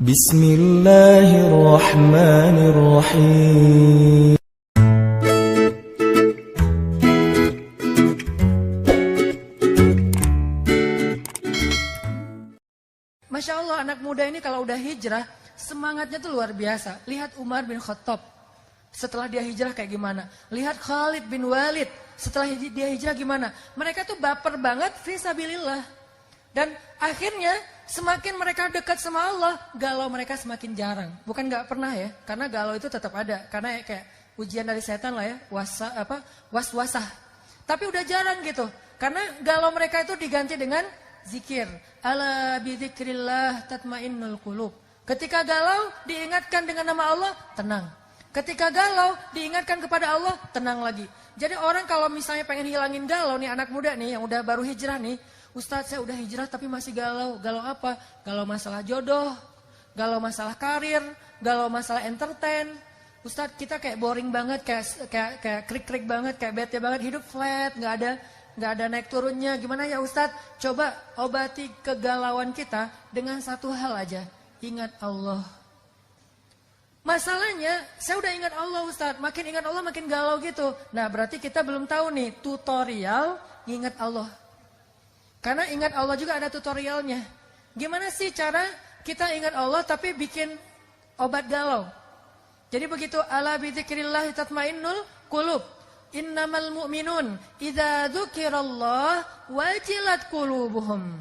Bismillahirrahmanirrahim. Masya Allah, anak muda ini kalau udah hijrah, semangatnya tuh luar biasa. Lihat Umar bin Khattab, setelah dia hijrah kayak gimana. Lihat Khalid bin Walid, setelah dia hijrah gimana. Mereka tuh baper banget, fisabilillah. Dan akhirnya semakin mereka dekat sama Allah, galau mereka semakin jarang. Bukan gak pernah ya, karena galau itu tetap ada. Karena kayak ujian dari setan lah ya, was-wasah. Tapi udah jarang gitu, karena galau mereka itu diganti dengan zikir. Ala bidzikrillah tatmainnul qulub. Ketika galau diingatkan dengan nama Allah, tenang. Ketika galau diingatkan kepada Allah, tenang lagi. Jadi orang kalau misalnya pengen hilangin galau nih, anak muda nih yang udah baru hijrah nih, Ustadz saya udah hijrah tapi masih galau. Galau apa? Galau masalah jodoh, galau masalah karir, galau masalah entertain. Ustadz kita kayak boring banget, kayak krik-krik banget, kayak bete banget, hidup flat, nggak ada naik turunnya. Gimana ya Ustadz? Coba obati kegalauan kita dengan satu hal aja. Ingat Allah. Masalahnya saya udah ingat Allah Ustadz. Makin ingat Allah makin galau gitu. Nah berarti kita belum tahu nih tutorial ingat Allah. Karena ingat Allah juga ada tutorialnya. Gimana sih cara kita ingat Allah tapi bikin obat galau? Jadi begitu, ala bidzikrillah tatmainnul qulub. Innamal mu'minun idza dzukirallah wajilat qulubuhum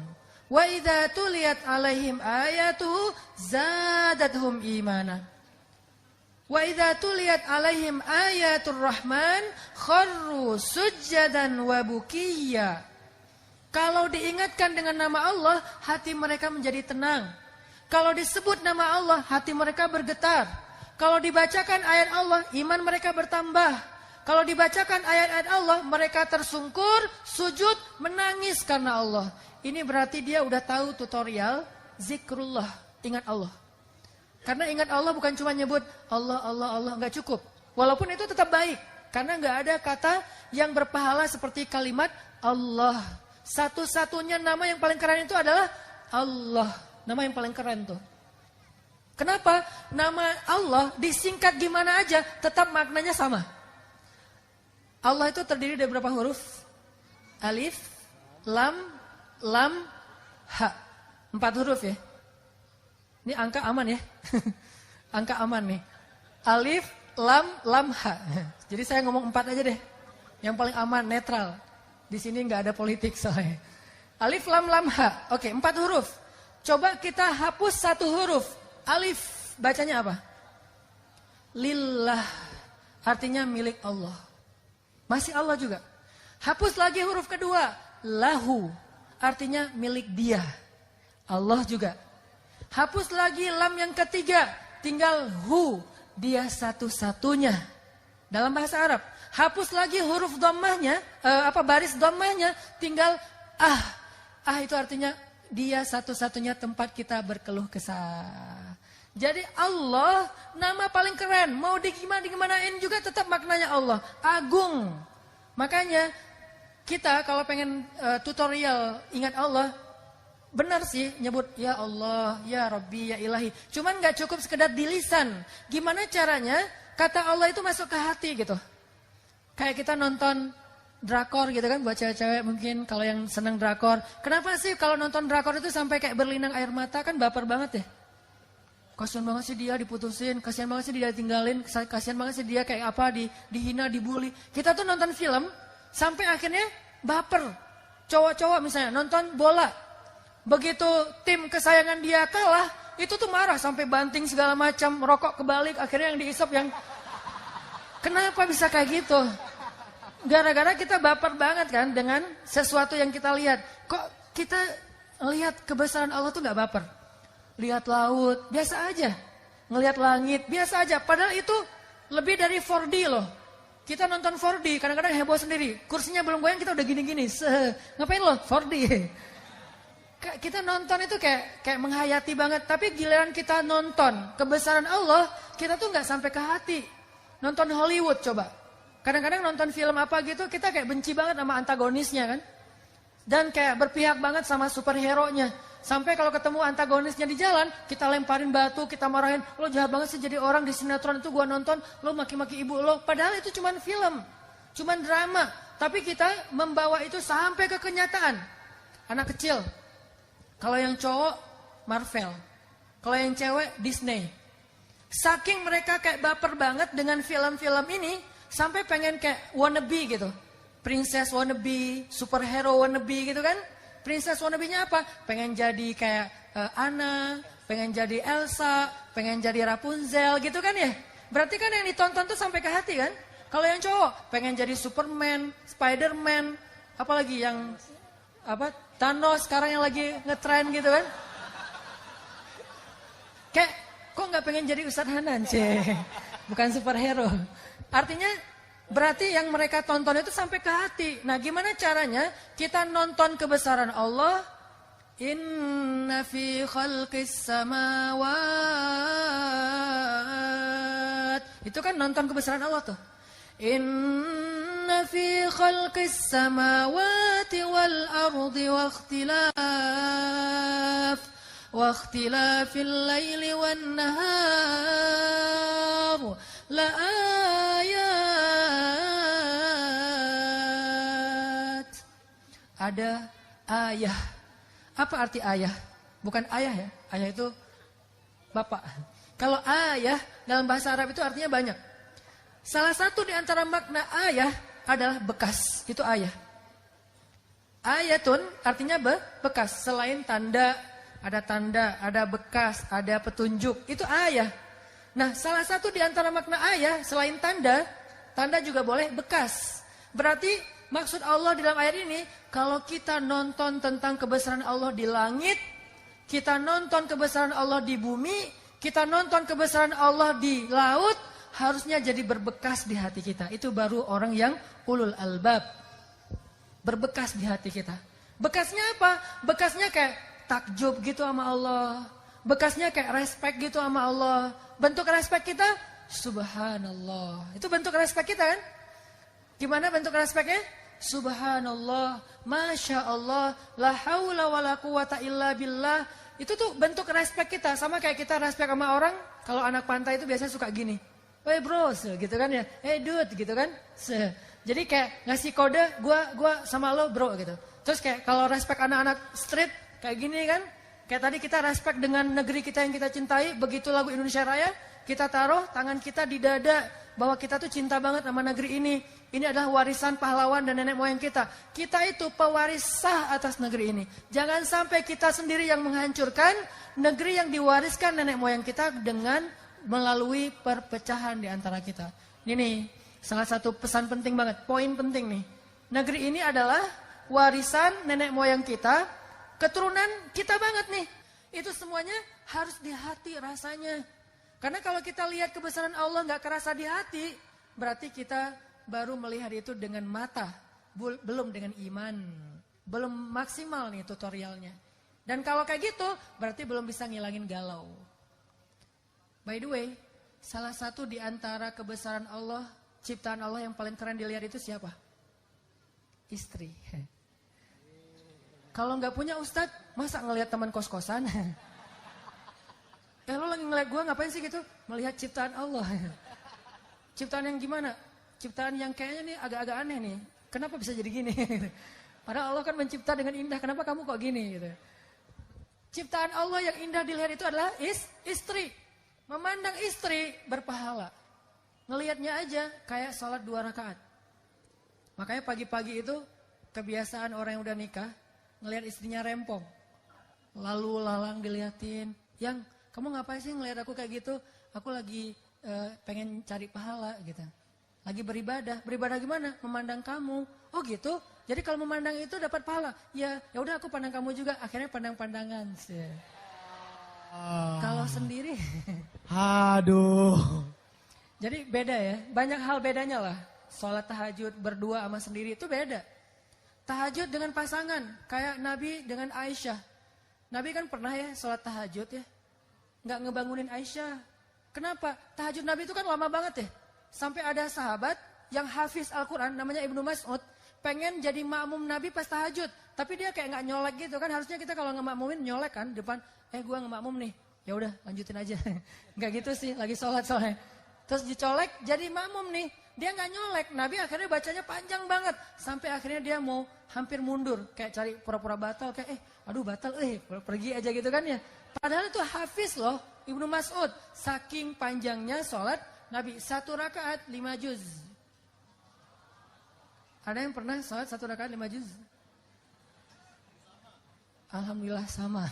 wa idza tuliyat alaihim ayatuhu zadatuhum imana. Wa idza tuliyat alaihim ayatur rahman kharru sujjadan wa bukiyya. Kalau diingatkan dengan nama Allah, hati mereka menjadi tenang. Kalau disebut nama Allah, hati mereka bergetar. Kalau dibacakan ayat Allah, iman mereka bertambah. Kalau dibacakan ayat-ayat Allah, mereka tersungkur, sujud, menangis karena Allah. Ini berarti dia udah tahu tutorial zikrullah, ingat Allah. Karena ingat Allah bukan cuma nyebut Allah, Allah, Allah, nggak cukup. Walaupun itu tetap baik, karena nggak ada kata yang berpahala seperti kalimat Allah. Satu-satunya nama yang paling keren itu adalah Allah. Nama yang paling keren tuh. Kenapa? Nama Allah disingkat gimana aja tetap maknanya sama. Allah itu terdiri dari berapa huruf? Alif, lam, ha. 4 huruf ya. Ini angka aman ya. Angka aman nih. Alif, lam, ha. Jadi saya ngomong 4 aja deh. Yang paling aman, netral. Di sini nggak ada politik soalnya. Alif, lam, ha. Oke, 4 huruf. Coba kita hapus 1 huruf. Alif, bacanya apa? Lillah. Artinya milik Allah. Masih Allah juga. Hapus lagi huruf kedua. Lahu. Artinya milik dia. Allah juga. Hapus lagi lam yang ketiga. Tinggal hu. Dia satu-satunya. Dalam bahasa Arab. Hapus lagi huruf dhammahnya, baris dhammahnya, tinggal ah. Ah itu artinya dia satu-satunya tempat kita berkeluh kesah. Jadi Allah nama paling keren. Mau digimanain juga tetap maknanya Allah. Agung. Makanya kita kalau pengen tutorial ingat Allah, benar sih nyebut ya Allah, ya Rabbi, ya Ilahi. Cuman gak cukup sekedar di lisan. Gimana caranya kata Allah itu masuk ke hati gitu. Kayak kita nonton drakor gitu kan, buat cewek-cewek mungkin kalau yang seneng drakor. Kenapa sih kalau nonton drakor itu sampai kayak berlinang air mata, kan baper banget ya. Kasian banget sih dia diputusin, kasian banget sih dia tinggalin, kasian banget sih dia kayak apa, dihina, dibully. Kita tuh nonton film sampai akhirnya baper. Cowok-cowok misalnya nonton bola. Begitu tim kesayangan dia kalah, itu tuh marah sampai banting segala macam, rokok kebalik, akhirnya yang diisap yang... Kenapa bisa kayak gitu? Gara-gara kita baper banget kan dengan sesuatu yang kita lihat. Kok kita lihat kebesaran Allah tuh gak baper? Lihat laut, biasa aja. Ngelihat langit, biasa aja. Padahal itu lebih dari 4D loh. Kita nonton 4D, kadang-kadang heboh sendiri. Kursinya belum goyang, kita udah gini-gini. Ngapain loh 4D? Kita nonton itu kayak menghayati banget. Tapi giliran kita nonton kebesaran Allah, kita tuh gak sampai ke hati. Nonton Hollywood coba. Kadang-kadang nonton film apa gitu kita kayak benci banget sama antagonisnya kan. Dan kayak berpihak banget sama superhero-nya. Sampai kalau ketemu antagonisnya di jalan, kita lemparin batu, kita marahin, lo jahat banget sih jadi orang di sinetron itu gua nonton, lo maki-maki ibu lo. Padahal itu cuman film, cuman drama. Tapi kita membawa itu sampai ke kenyataan. Anak kecil, kalau yang cowok Marvel, kalau yang cewek Disney. Saking mereka kayak baper banget dengan film-film ini, sampai pengen kayak wannabe gitu. Princess wannabe, superhero wannabe gitu kan. Princess wannabe-nya apa? Pengen jadi kayak Anna, pengen jadi Elsa, pengen jadi Rapunzel gitu kan ya. Berarti kan yang ditonton tuh sampai ke hati kan. Kalau yang cowok pengen jadi Superman, Spiderman, apalagi yang Thanos sekarang yang lagi ngetren gitu kan. Kayak kok nggak pengen jadi Ustadz Hanan sih? Bukan superhero. Artinya berarti yang mereka tonton itu sampai ke hati. Nah, gimana caranya kita nonton kebesaran Allah? Inna fi khalqis samawat. Itu kan nonton kebesaran Allah tuh. Inna fi khalqis samawati wal ardi wa ikhtilafil laili wan nahar la ayat. Ada ayah. Apa arti ayah? Bukan ayah ya. Ayah itu bapak. Kalau ayah dalam bahasa Arab itu artinya banyak. Salah satu di antara makna ayah adalah bekas. Itu ayah. Ayatun artinya bekas. Selain tanda, ada bekas, ada petunjuk. Itu ayah. Nah, salah satu di antara makna ayah selain tanda, tanda juga boleh bekas. Berarti maksud Allah di dalam ayat ini, kalau kita nonton tentang kebesaran Allah di langit, kita nonton kebesaran Allah di bumi, kita nonton kebesaran Allah di laut, harusnya jadi berbekas di hati kita. Itu baru orang yang ulul albab. Berbekas di hati kita. Bekasnya apa? Bekasnya kayak takjub gitu sama Allah. Bekasnya kayak respect gitu sama Allah. Bentuk respect kita, subhanallah. Itu bentuk respect kita kan? Gimana bentuk respectnya? Subhanallah, Masya Allah, la haula wa la quwata illa billah. Itu tuh bentuk respect kita. Sama kayak kita respect sama orang. Kalau anak pantai itu biasanya suka gini. Wey bro, gitu kan ya. Hey dude, gitu kan. Jadi kayak ngasih kode, gua sama lo bro gitu. Terus kayak kalau respect anak-anak street, kayak gini kan. Kayak tadi kita respect dengan negeri kita yang kita cintai. Begitu lagu Indonesia Raya, kita taruh tangan kita di dada. Bahwa kita tuh cinta banget sama negeri ini. Ini adalah warisan pahlawan dan nenek moyang kita. Kita itu pewaris sah atas negeri ini. Jangan sampai kita sendiri yang menghancurkan negeri yang diwariskan nenek moyang kita dengan melalui perpecahan di antara kita. Ini nih, salah satu pesan penting banget, poin penting nih. Negeri ini adalah warisan nenek moyang kita, keturunan kita banget nih. Itu semuanya harus di hati rasanya. Karena kalau kita lihat kebesaran Allah nggak kerasa di hati, berarti kita baru melihat itu dengan mata, belum dengan iman. Belum maksimal nih tutorialnya. Dan kalau kayak gitu, berarti belum bisa ngilangin galau. By the way, salah satu di antara kebesaran Allah, ciptaan Allah yang paling keren dilihat itu siapa? Istri. Kalau nggak punya ustadz, masa ngelihat teman kos-kosan? Lo lagi ngeliat gue ngapain sih gitu? Melihat ciptaan Allah. Ciptaan yang gimana? Ciptaan yang kayaknya nih agak-agak aneh nih. Kenapa bisa jadi gini? Padahal Allah kan mencipta dengan indah. Kenapa kamu kok gini? Gitu. Ciptaan Allah yang indah dilihat itu adalah istri. Memandang istri berpahala. Ngelihatnya aja kayak sholat 2 rakaat. Makanya pagi-pagi itu kebiasaan orang yang udah nikah. Ngelihat istrinya rempong. Lalu lalang diliatin. Yang kamu ngapain sih ngelihat aku kayak gitu? Aku lagi pengen cari pahala gitu. Lagi beribadah. Beribadah gimana? Memandang kamu. Oh gitu? Jadi kalau memandang itu dapat pahala. Ya udah aku pandang kamu juga. Akhirnya pandang-pandangan. Kalau sendiri. Aduh. Jadi beda ya. Banyak hal bedanya lah. Sholat tahajud berdua sama sendiri itu beda. Tahajud dengan pasangan. Kayak Nabi dengan Aisyah. Nabi kan pernah ya sholat tahajud ya. Nggak ngebangunin Aisyah. Kenapa? Tahajud Nabi itu kan lama banget ya. Sampai ada sahabat yang hafiz Al-Quran namanya Ibnu Mas'ud. Pengen jadi makmum Nabi pas tahajud. tapi dia kayak nggak nyolek gitu kan. Harusnya kita kalau ngemakmumin nyolek kan depan, gue ngemakmum nih, ya udah lanjutin aja. Nggak gitu sih, lagi sholat soalnya. Terus dicolek jadi makmum nih, dia nggak nyolek. Nabi akhirnya bacanya panjang banget, sampai akhirnya dia mau hampir mundur, kayak cari pura-pura batal, kayak aduh batal, pergi aja gitu kan ya. Padahal itu hafiz loh, Ibnu Mas'ud, saking panjangnya sholat Nabi, 1 rakaat 5 juz. Ada yang pernah sholat 1 rakaat 5 juz? Alhamdulillah sama.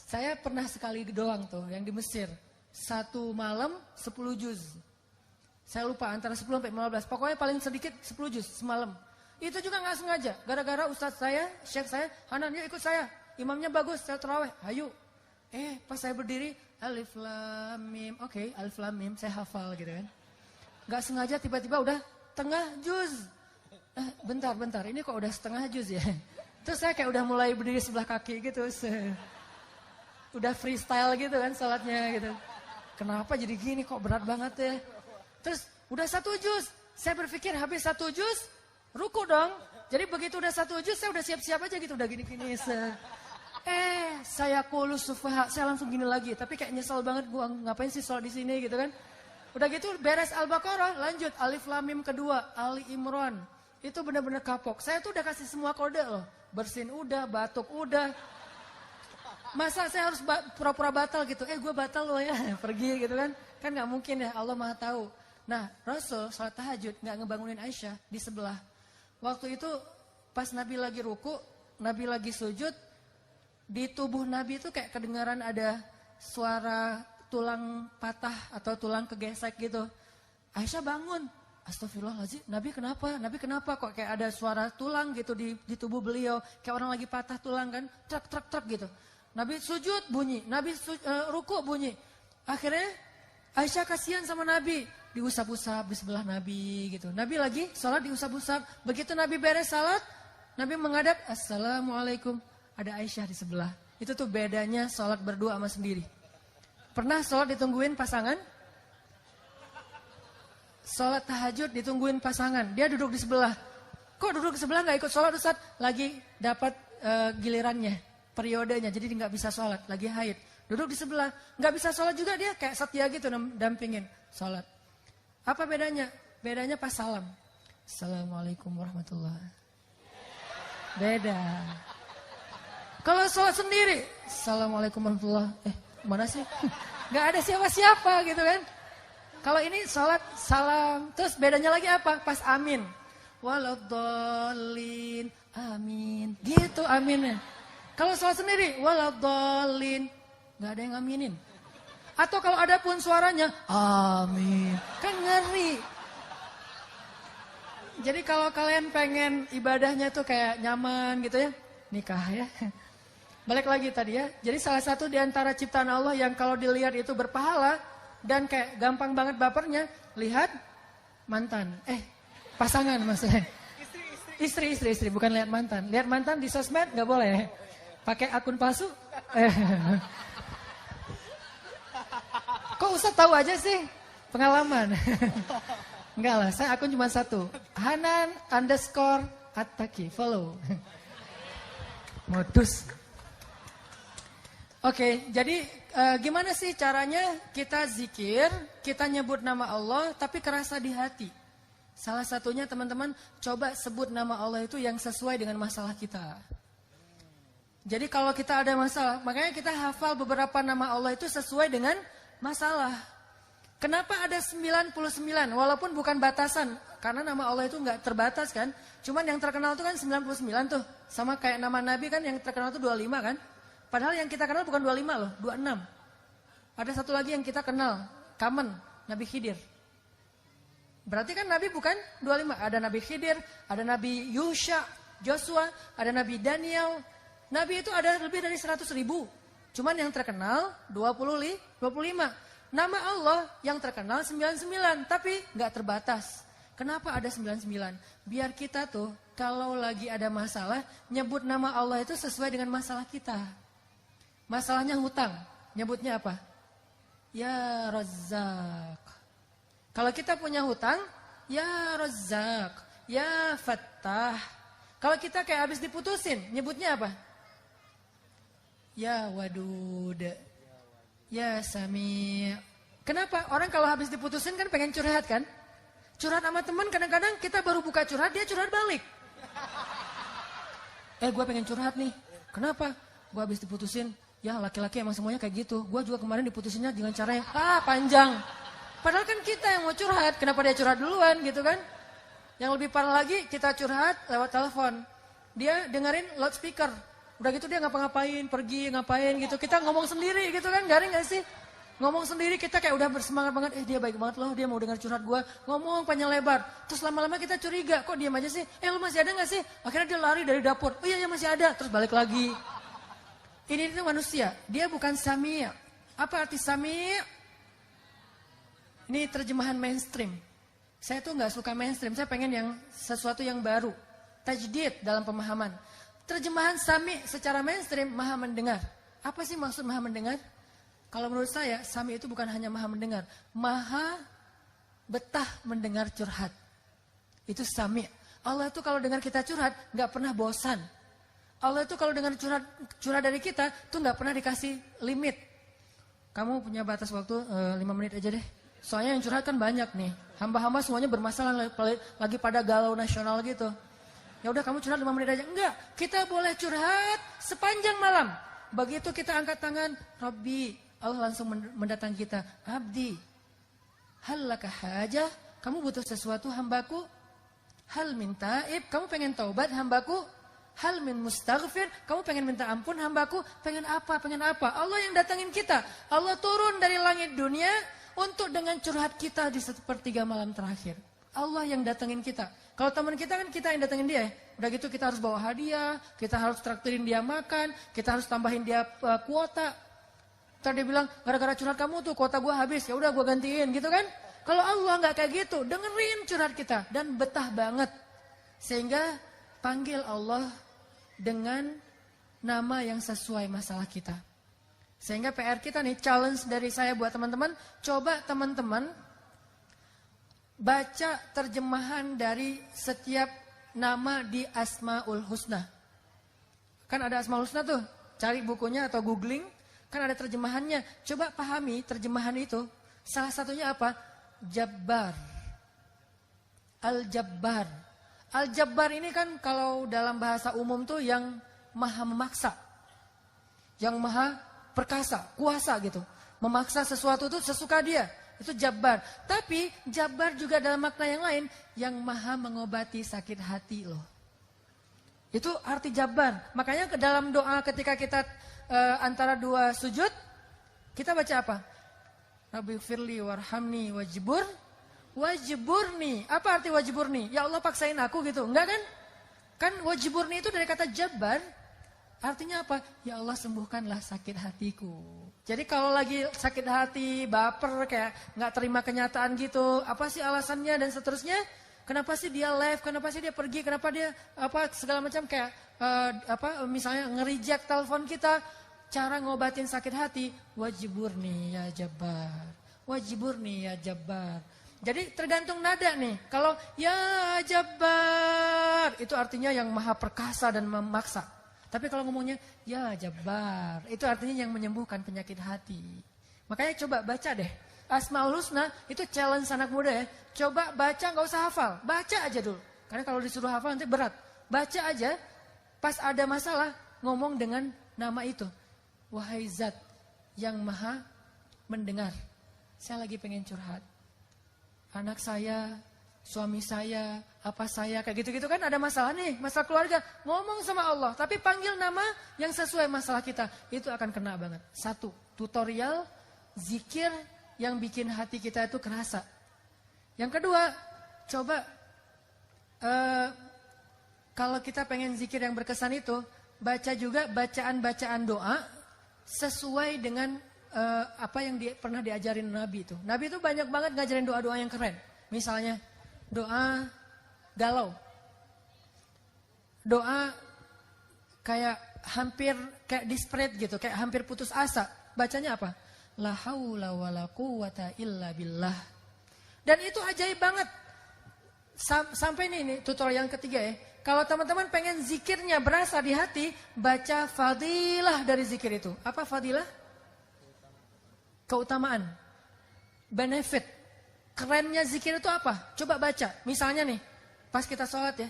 Saya pernah sekali doang tuh, yang di Mesir. 1 malam 10 juz. Saya lupa antara 10 sampai 15. Pokoknya paling sedikit 10 juz semalam. Itu juga gak sengaja. Gara-gara ustadz saya, syekh saya, Hanan yuk ikut saya. Imamnya bagus, saya terawih. Ayo. Pas saya berdiri, alif lam mim. Oke, alif lam mim, saya hafal gitu kan. Gak sengaja tiba-tiba udah tengah juz. Bentar, ini kok udah setengah juz ya. Terus saya kayak udah mulai berdiri sebelah kaki gitu. Udah freestyle gitu kan sholatnya gitu. Kenapa jadi gini kok berat banget ya. Terus udah 1 juz. Saya berpikir habis 1 juz, ruku dong. Jadi begitu udah 1 juz saya udah siap-siap aja gitu. Udah gini-gini. Saya kulus sufaha. Saya langsung gini lagi. Tapi kayak nyesel banget gua ngapain sih sholat di sini gitu kan. Udah gitu beres Al-Baqarah, lanjut Alif Lam Mim kedua, Ali Imran. Itu benar-benar kapok. Saya tuh udah kasih semua kode loh. Bersin udah, batuk udah. Masa saya harus pura-pura batal gitu. Gue batal loh ya, pergi gitu kan. Kan gak mungkin ya, Allah Maha tahu. Nah, Rasul salat tahajud gak ngebangunin Aisyah di sebelah. Waktu itu pas Nabi lagi ruku, Nabi lagi sujud, di tubuh Nabi itu kayak kedengaran ada suara tulang patah atau tulang kegesek gitu. Aisyah bangun. Astagfirullahaladzim, Nabi kenapa kok kayak ada suara tulang gitu di tubuh beliau. Kayak orang lagi patah tulang kan, trak gitu. Nabi sujud bunyi, Nabi ruku bunyi. Akhirnya Aisyah kasihan sama Nabi, diusap-usap di sebelah Nabi gitu. Nabi lagi sholat diusap-usap. Begitu Nabi beres sholat, Nabi menghadap, Assalamualaikum. Ada Aisyah di sebelah. Itu tuh bedanya sholat berdua sama sendiri. Pernah sholat ditungguin pasangan? Sholat tahajud ditungguin pasangan, dia duduk di sebelah. Kok duduk di sebelah gak ikut sholat Ustaz? Lagi dapat gilirannya, periodenya, jadi dia gak bisa sholat, lagi haid. Duduk di sebelah, gak bisa sholat juga dia kayak setia gitu dampingin sholat. Apa bedanya? Bedanya pas salam. Assalamualaikum warahmatullahi. Beda. Kalau sholat sendiri, Assalamualaikum warahmatullahi. Mana sih? Gak ada siapa-siapa gitu kan. Kalau ini sholat salam, terus bedanya lagi apa? Pas amin. Waladhdallin, amin. Gitu aminnya. Kalau sholat sendiri, waladhdallin, gak ada yang aminin. Atau kalau ada pun suaranya, amin. Kan ngeri. Jadi kalau kalian pengen ibadahnya tuh kayak nyaman gitu ya, nikah ya. Balik lagi tadi ya. Jadi salah satu di antara ciptaan Allah yang kalau dilihat itu berpahala, dan kayak gampang banget bapernya, lihat mantan. Pasangan maksudnya. Istri, bukan lihat mantan. Lihat mantan di sosmed gak boleh. Pakai akun palsu. Kok Ustaz tahu aja sih? Pengalaman. Enggak lah, saya akun cuma 1. Hanan_Attaqi, follow. Modus. Oke, jadi gimana sih caranya kita zikir, kita nyebut nama Allah tapi kerasa di hati. Salah satunya teman-teman coba sebut nama Allah itu yang sesuai dengan masalah kita. Jadi kalau kita ada masalah, makanya kita hafal beberapa nama Allah itu sesuai dengan masalah. Kenapa ada 99 walaupun bukan batasan, karena nama Allah itu nggak terbatas kan. Cuman yang terkenal itu kan 99 tuh, sama kayak nama Nabi kan yang terkenal itu 25 kan. Padahal yang kita kenal bukan 25 loh, 26. Ada satu lagi yang kita kenal, common, Nabi Khidir. Berarti kan Nabi bukan 25. Ada Nabi Khidir, ada Nabi Yusha, Joshua, ada Nabi Daniel. Nabi itu ada lebih dari 100.000. Cuman yang terkenal 25. Nama Allah yang terkenal 99, tapi gak terbatas. Kenapa ada 99? Biar kita tuh kalau lagi ada masalah, nyebut nama Allah itu sesuai dengan masalah kita. Masalahnya hutang, nyebutnya apa? Ya Razzaq. Kalau kita punya hutang, ya Razzaq, ya Fattah. Kalau kita kayak habis diputusin, nyebutnya apa? Ya wadud. Ya Sami. Kenapa? Orang kalau habis diputusin kan pengen curhat kan? Curhat sama teman kadang-kadang kita baru buka curhat, dia curhat balik. Gue pengen curhat nih. Kenapa? Gue habis diputusin. Ya laki-laki emang semuanya kayak gitu. Gue juga kemarin diputusinnya dengan cara yang panjang. Padahal kan kita yang mau curhat. Kenapa dia curhat duluan gitu kan? Yang lebih parah lagi kita curhat lewat telepon. Dia dengerin loudspeaker. Udah gitu dia ngapa-ngapain, pergi ngapain gitu. Kita ngomong sendiri gitu kan, garing gak sih? Ngomong sendiri kita kayak udah bersemangat banget. Dia baik banget loh, dia mau dengar curhat gue. Ngomong panjang lebar. Terus lama-lama kita curiga, kok diam aja sih? Lu masih ada gak sih? Akhirnya dia lari dari dapur. Oh iya masih ada. Terus balik lagi. Ini itu manusia, dia bukan sami'. Apa arti sami'? Ini terjemahan mainstream. Saya tuh gak suka mainstream, saya pengen yang sesuatu yang baru. Tajdid dalam pemahaman. Terjemahan sami' secara mainstream, maha mendengar. Apa sih maksud maha mendengar? Kalau menurut saya, sami itu bukan hanya maha mendengar. Maha betah mendengar curhat. Itu sami'. Allah itu kalau dengar kita curhat, gak pernah bosan. Allah itu kalau dengar curhat dari kita, tuh gak pernah dikasih limit. Kamu punya batas waktu 5 menit aja deh. Soalnya yang curhat kan banyak nih. Hamba-hamba semuanya bermasalah lagi pada galau nasional gitu. Ya udah kamu curhat 5 menit aja. Enggak, kita boleh curhat sepanjang malam. Begitu kita angkat tangan, Rabbi, Allah langsung mendatangi kita. Abdi, hal laka hajah, kamu butuh sesuatu hambaku? Hal min taib, kamu pengen taubat hambaku? Hal min mustaghfir, kamu pengen minta ampun hambaku? Pengen apa? Allah yang datangin kita. Allah turun dari langit dunia untuk dengan curhat kita di sepertiga malam terakhir. Allah yang datengin kita. Kalau teman kita kan kita yang datengin dia. Udah gitu kita harus bawa hadiah, kita harus traktirin dia makan, kita harus tambahin dia kuota. Ntar dia bilang, gara-gara curhat kamu tuh kuota gue habis, ya udah gue gantiin gitu kan. Kalau Allah nggak kayak gitu, dengerin curhat kita dan betah banget. Sehingga panggil Allah dengan nama yang sesuai masalah kita. Sehingga PR kita nih, challenge dari saya buat teman-teman, coba teman-teman baca terjemahan dari setiap nama di Asmaul Husna. Kan ada Asmaul Husna tuh, cari bukunya atau googling, kan ada terjemahannya. Coba pahami terjemahan itu. Salah satunya apa? Jabbar. Al-Jabbar. Al-Jabbar ini kan kalau dalam bahasa umum tuh yang maha memaksa. Yang maha perkasa, kuasa gitu. Memaksa sesuatu itu sesuka dia. Itu Jabbar. Tapi Jabbar juga dalam makna yang lain. Yang maha mengobati sakit hati loh. Itu arti Jabbar. Makanya ke dalam doa ketika kita antara dua sujud. Kita baca apa? Rabbi firli warhamni wajibur. Wajiburni. Apa arti wajiburni? Ya Allah paksain aku gitu. Enggak kan? Kan wajiburni itu dari kata Jabbar. Artinya apa? Ya Allah sembuhkanlah sakit hatiku. Jadi kalau lagi sakit hati, baper, kayak nggak terima kenyataan gitu, apa sih alasannya dan seterusnya? Kenapa sih dia left? Kenapa sih dia pergi? Kenapa dia segala macam kayak misalnya nge-reject telepon kita? Cara ngobatin sakit hati, wajiburni ya Jabbar. Wajiburni ya Jabbar. Jadi tergantung nada nih. Kalau ya Jabbar, itu artinya yang maha perkasa dan memaksa. Tapi kalau ngomongnya, ya Jabbar, itu artinya yang menyembuhkan penyakit hati. Makanya coba baca deh. Asmaul Husna itu challenge anak muda ya. Coba baca, gak usah hafal. Baca aja dulu. Karena kalau disuruh hafal nanti berat. Baca aja, pas ada masalah, ngomong dengan nama itu. Wahai zat yang maha mendengar. Saya lagi pengen curhat. Anak saya, suami saya, apa saya, kayak gitu-gitu kan ada masalah nih, masalah keluarga. Ngomong sama Allah, tapi panggil nama yang sesuai masalah kita. Itu akan kena banget. 1, tutorial, zikir yang bikin hati kita itu kerasa. Yang kedua, coba kalau kita pengen zikir yang berkesan itu, baca juga bacaan-bacaan doa sesuai dengan apa yang pernah diajarin Nabi itu. Nabi itu banyak banget ngajarin doa-doa yang keren. Misalnya, doa galau. Doa kayak hampir kayak desperate gitu, kayak hampir putus asa. Bacanya apa? La haula wala quwata illa billah. Dan itu ajaib banget. Sampai nih tutorial yang ketiga ya. Kalau teman-teman pengen zikirnya berasa di hati, baca fadilah dari zikir itu. Apa fadilah? Keutamaan. Benefit. Kerennya zikir itu apa? Coba baca. Misalnya nih, pas kita sholat ya.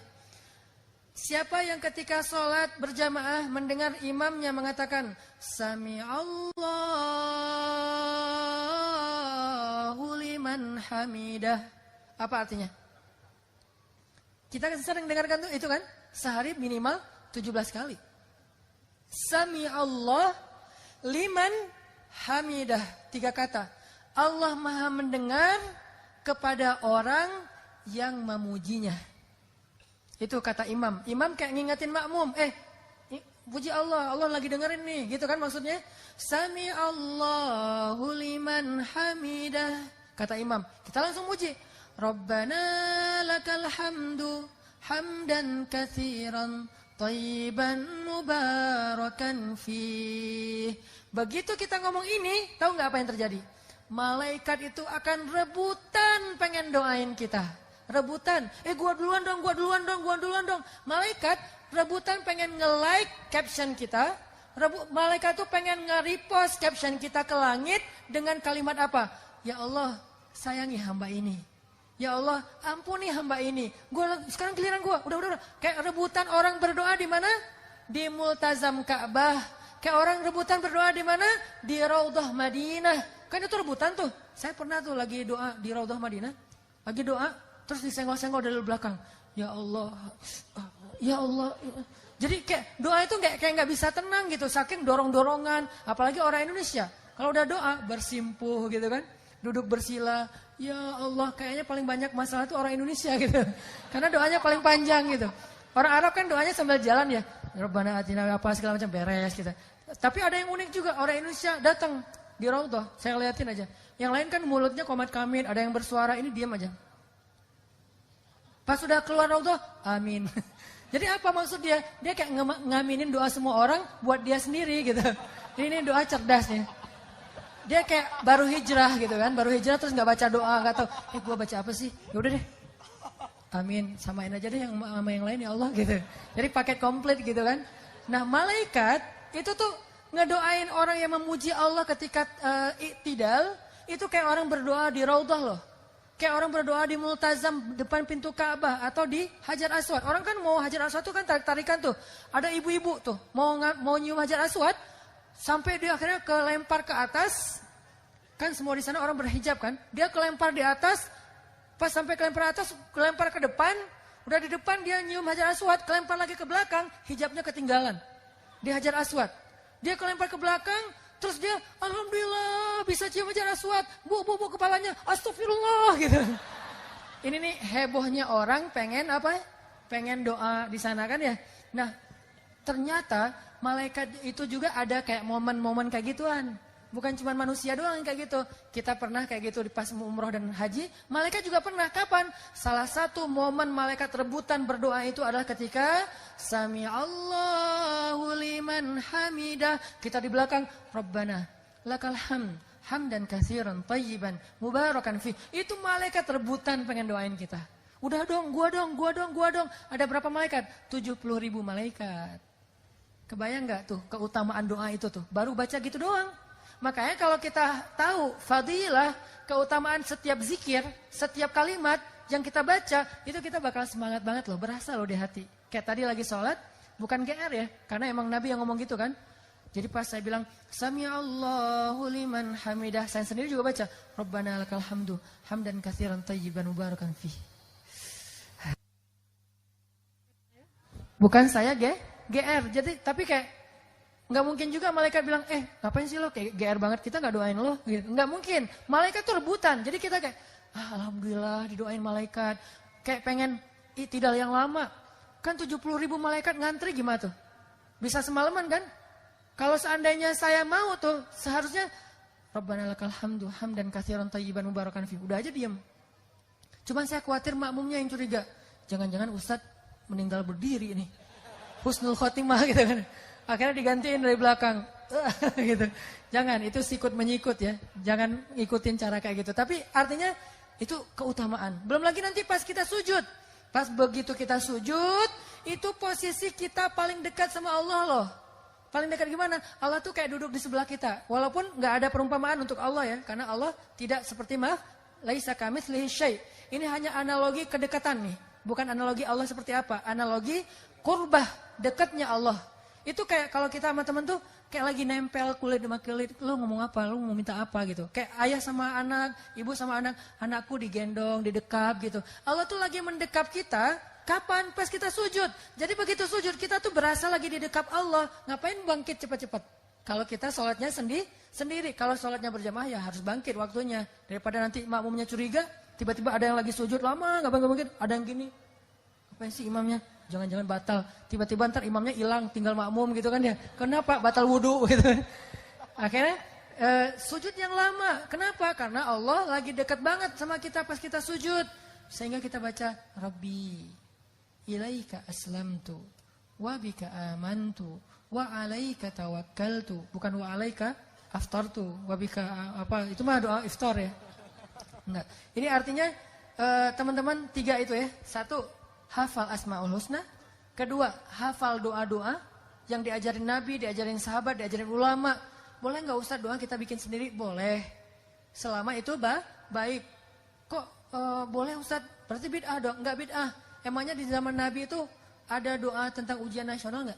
Siapa yang ketika sholat berjamaah mendengar imamnya mengatakan Sami Allahu liman hamidah. Apa artinya? Kita sering dengarkan itu kan? Sehari minimal 17 kali. Sami Allah liman hamidah. 3 kata. Allah maha mendengar kepada orang yang memujinya. Itu kata imam. Imam kayak ngingetin makmum. Puji Allah, Allah lagi dengerin nih. Gitu kan maksudnya. Sami Allahu liman hamidah. Kata imam. Kita langsung muji. Rabbana lakal hamdu. Hamdan kathiran. Tayyiban mubarakan fih. Begitu kita ngomong ini. Tahu gak apa yang terjadi? Malaikat itu akan rebutan pengen doain kita. Rebutan, gua duluan dong. Malaikat rebutan pengen nge-like caption kita. Malaikat tuh pengen nge-repost caption kita ke langit dengan kalimat apa? Ya Allah, sayangi hamba ini. Ya Allah, ampuni hamba ini. Sekarang giliran gua. Udah. Kayak rebutan orang berdoa di mana? Di Multazam Ka'bah. Kayak orang rebutan berdoa di mana? Di Raudhah Madinah. Kan itu rebutan tuh. Saya pernah tuh lagi doa di Raudhah Madinah. Lagi doa. Terus disenggol-senggol dari belakang. Ya Allah. Ya Allah. Jadi kayak doa itu kayak nggak bisa tenang gitu. Saking dorong-dorongan. Apalagi orang Indonesia. Kalau udah doa bersimpuh gitu kan. Duduk bersila. Ya Allah, kayaknya paling banyak masalah itu orang Indonesia gitu. Karena doanya paling panjang gitu. Orang Arab kan doanya sambil jalan ya. Rabbana atina apa segala macam beres gitu. Tapi ada yang unik juga. Orang Indonesia datang di Raudhah. Saya liatin aja. Yang lain kan mulutnya komat kamit. Ada yang bersuara. Ini diam aja. Pas sudah keluar Raudhah, amin. Jadi apa maksud dia? Dia kayak ngaminin doa semua orang buat dia sendiri gitu. Ini doa cerdas nih. Dia kayak baru hijrah gitu kan. Baru hijrah terus gak baca doa. Gak tahu, gue baca apa sih? Yaudah deh. Amin, samain aja deh sama yang lain ya Allah gitu. Jadi paket komplit gitu kan. Nah malaikat itu tuh ngedoain orang yang memuji Allah ketika iktidal. Itu kayak orang berdoa di Raudhah loh. Kayak orang berdoa di Multazam depan pintu Ka'bah atau di Hajar Aswad. Orang kan mau Hajar Aswad tuh kan tarik-tarikan tuh. Ada ibu-ibu tuh mau nyium Hajar Aswad sampai dia akhirnya kelempar ke atas. Kan semua di sana orang berhijab kan. Dia kelempar di atas, pas sampai kelempar atas, kelempar ke depan. Udah di depan dia nyium Hajar Aswad, kelempar lagi ke belakang, hijabnya ketinggalan di Hajar Aswad. Dia kelempar ke belakang. Terus dia, alhamdulillah bisa cium Hajar Aswad. Bu kepalanya, astagfirullah gitu. Ini nih hebohnya orang pengen apa? Pengen doa di sana kan ya. Nah ternyata malaikat itu juga ada kayak momen-momen kayak gituan. Bukan cuma manusia doang yang kayak gitu. Kita pernah kayak gitu di pas umroh dan haji. Malaikat juga pernah. Kapan? Salah satu momen malaikat rebutan berdoa itu adalah ketika Sami Allahu liman hamidah. Kita di belakang. Rabbana lakal hamd. Hamdan katsiran tayyiban mubarakan fi. Itu malaikat rebutan pengen doain kita. Udah dong, gua dong. Ada berapa malaikat? 70.000 malaikat. Kebayang gak tuh keutamaan doa itu tuh? Baru baca gitu doang. Makanya kalau kita tahu fadilah, keutamaan setiap zikir, setiap kalimat yang kita baca, itu kita bakal semangat banget loh, berasa loh di hati. Kayak tadi lagi sholat, bukan GR ya, karena emang Nabi yang ngomong gitu kan. Jadi pas saya bilang, Sami Allahu liman hamidah, saya sendiri juga baca, Rabbana lakal hamdu, hamdan katsiran tayyiban mubarakan fih. Bukan saya GR, jadi tapi kayak nggak mungkin juga malaikat bilang, ngapain sih lo kayak GR banget, kita nggak doain lo, gitu. Nggak mungkin, malaikat tuh rebutan, jadi kita kayak, alhamdulillah didoain malaikat, kayak pengen iktidal yang lama, kan 70.000 malaikat ngantri gimana tuh, bisa semalaman kan? Kalau seandainya saya mau tuh, seharusnya, Rabbana lakal hamdu, hamdan katsiran tayyiban mubarakan fi, udah aja diam. Cuman saya khawatir makmumnya yang curiga, jangan-jangan Ustadz meninggal berdiri nih, husnul khotimah gitu kan. Akhirnya digantiin dari belakang. Gitu. Jangan, itu sikut menyikut ya. Jangan ikutin cara kayak gitu. Tapi artinya itu keutamaan. Belum lagi nanti pas kita sujud. Pas begitu kita sujud, itu posisi kita paling dekat sama Allah loh. Paling dekat gimana? Allah tuh kayak duduk di sebelah kita. Walaupun nggak ada perumpamaan untuk Allah ya. Karena Allah tidak seperti laisa kamitslihi syai'. Ini hanya analogi kedekatan nih. Bukan analogi Allah seperti apa. Analogi qurbah, dekatnya Allah. Itu kayak kalau kita sama teman tuh kayak lagi nempel kulit sama kulit. Lu ngomong apa? Lu mau minta apa gitu. Kayak ayah sama anak, ibu sama anak. Anakku digendong, didekap gitu. Allah tuh lagi mendekap kita. Kapan? Pas kita sujud. Jadi begitu sujud kita tuh berasa lagi di dekap Allah. Ngapain bangkit cepat-cepat? Kalau kita sholatnya sendiri. Kalau sholatnya berjamaah ya harus bangkit waktunya. Daripada nanti makmumnya curiga. Tiba-tiba ada yang lagi sujud lama. Gak bangkit. Ada yang gini. Apa sih imamnya? Jangan-jangan batal. Tiba-tiba ntar imamnya hilang. Tinggal makmum gitu kan ya. Kenapa? Batal wudhu gitu. Akhirnya sujud yang lama. Kenapa? Karena Allah lagi dekat banget sama kita pas kita sujud. Sehingga kita baca Rabbi ilaika aslamtu wa bika amantu wa alaika tawakkaltu, bukan wa alaika aftartu wa bika apa, itu mah doa iftar ya. Enggak. Ini artinya teman-teman 3 itu ya. 1, hafal asmaul husna. 2, hafal doa-doa yang diajarin Nabi, diajarin sahabat, diajarin ulama. Boleh enggak Ustaz doa kita bikin sendiri? Boleh. Selama itu baik. Kok boleh Ustaz? Berarti bid'ah dong? Enggak bid'ah. Emangnya di zaman Nabi itu ada doa tentang ujian nasional nggak?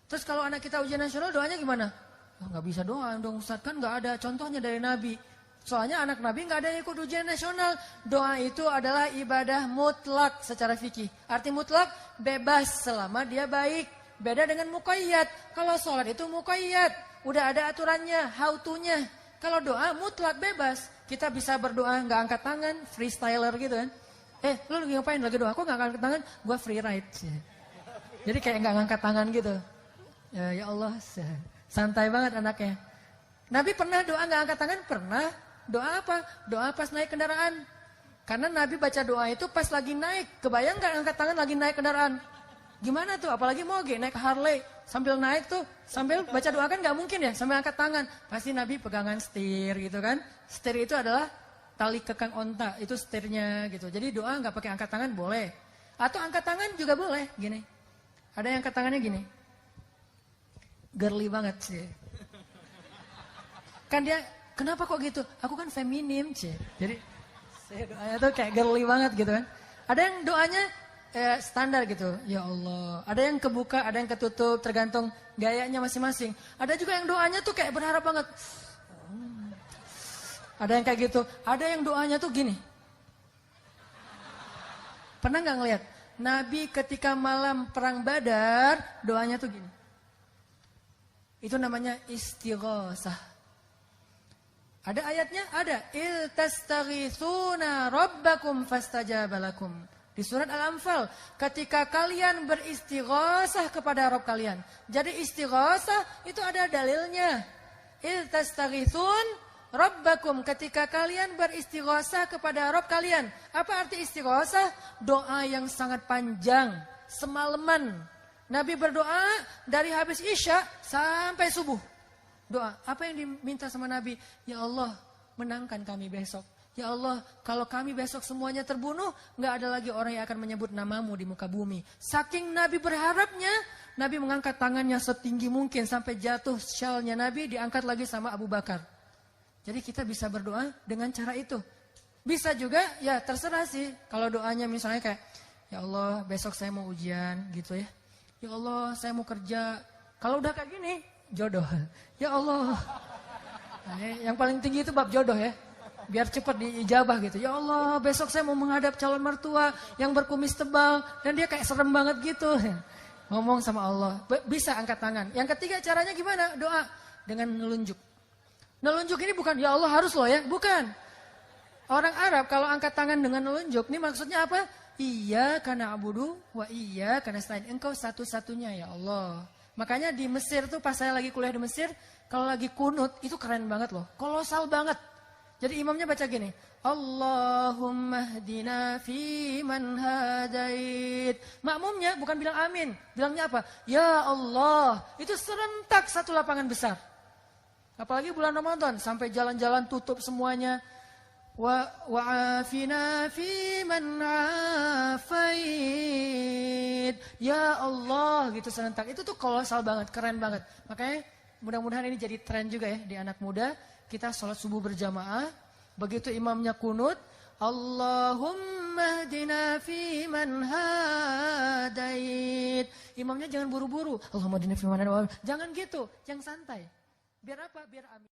Terus kalau anak kita ujian nasional doanya gimana? Nggak bisa doa dong Ustaz, kan nggak ada contohnya dari Nabi. Soalnya anak Nabi nggak ada yang ikut ujian nasional. Doa itu adalah ibadah mutlak secara fikih. Arti mutlak bebas selama dia baik. Beda dengan muqayyad. Kalau sholat itu muqayyad, udah ada aturannya, how to-nya. Kalau doa mutlak bebas. Kita bisa berdoa nggak angkat tangan, freestyler gitu kan. Lu lagi ngapain? Lagi doa. Kok gak angkat tangan? Gue free ride. Jadi kayak gak ngangkat tangan gitu. Ya Allah, santai banget anaknya. Nabi pernah doa gak angkat tangan? Pernah. Doa apa? Doa pas naik kendaraan. Karena Nabi baca doa itu pas lagi naik. Kebayang gak angkat tangan lagi naik kendaraan? Gimana tuh? Apalagi moge, naik Harley. Sambil naik tuh, sambil baca doa kan gak mungkin ya. Sambil angkat tangan. Pasti Nabi pegangan setir gitu kan. Setir itu adalah tali kekang onta, itu setirnya gitu. Jadi doa nggak pakai angkat tangan boleh. Atau angkat tangan juga boleh, gini. Ada yang angkat tangannya gini. Girly banget sih. Kan dia, kenapa kok gitu? Aku kan feminim sih. Jadi doanya tuh kayak girly banget gitu kan. Ada yang doanya standar gitu. Ya Allah. Ada yang kebuka, ada yang ketutup, tergantung gayanya masing-masing. Ada juga yang doanya tuh kayak berharap banget. Ada yang kayak gitu. Ada yang doanya tuh gini. Pernah gak ngeliat? Nabi ketika malam perang Badar, doanya tuh gini. Itu namanya istighosah. Ada ayatnya? Ada. Il tastaghithuna rabbakum fastajabalakum. Di surat Al-Anfal. Ketika kalian beristighosah kepada Rabb kalian. Jadi istighosah itu ada dalilnya. Il tastaghithun Rabbakum, ketika kalian beristighosah kepada Rabb kalian. Apa arti istighosah? Doa yang sangat panjang, semalaman. Nabi berdoa dari habis Isya sampai subuh. Doa, apa yang diminta sama Nabi? Ya Allah, menangkan kami besok. Ya Allah, kalau kami besok semuanya terbunuh, gak ada lagi orang yang akan menyebut namamu di muka bumi. Saking Nabi berharapnya, Nabi mengangkat tangannya setinggi mungkin sampai jatuh syalnya Nabi, diangkat lagi sama Abu Bakar. Jadi kita bisa berdoa dengan cara itu. Bisa juga, ya terserah sih. Kalau doanya misalnya kayak, ya Allah besok saya mau ujian gitu ya. Ya Allah saya mau kerja. Kalau udah kayak gini, jodoh. Ya Allah. Nah, yang paling tinggi itu bab jodoh ya. Biar cepat diijabah gitu. Ya Allah besok saya mau menghadap calon mertua yang berkumis tebal. Dan dia kayak serem banget gitu. Ngomong sama Allah. Bisa angkat tangan. Yang ketiga caranya gimana? Doa dengan nelunjuk. Nelunjuk ini bukan ya Allah harus loh ya, bukan. Orang Arab kalau angkat tangan dengan nelunjuk, ini maksudnya apa? Iya karena abudu, wa iya karena selain engkau satu-satunya ya Allah. Makanya di Mesir tuh pas saya lagi kuliah di Mesir, kalau lagi kunut itu keren banget loh, kolosal banget. Jadi imamnya baca gini, Allahumma hdina fi man hadait. Makmumnya bukan bilang amin, bilangnya apa? Ya Allah, itu serentak satu lapangan besar. Apalagi bulan Ramadan, sampai jalan-jalan tutup semuanya. wa'afina fi man afait. Ya Allah gitu serentak. Itu tuh kolosal banget, keren banget. Makanya mudah-mudahan ini jadi tren juga ya di anak muda. Kita sholat subuh berjamaah. Begitu imamnya kunut, Allahumma hdina fi man hadait. Imamnya jangan buru-buru. Allahumma hdina fi man hadait. Jangan gitu, yang santai. Biar apa? Biar amin.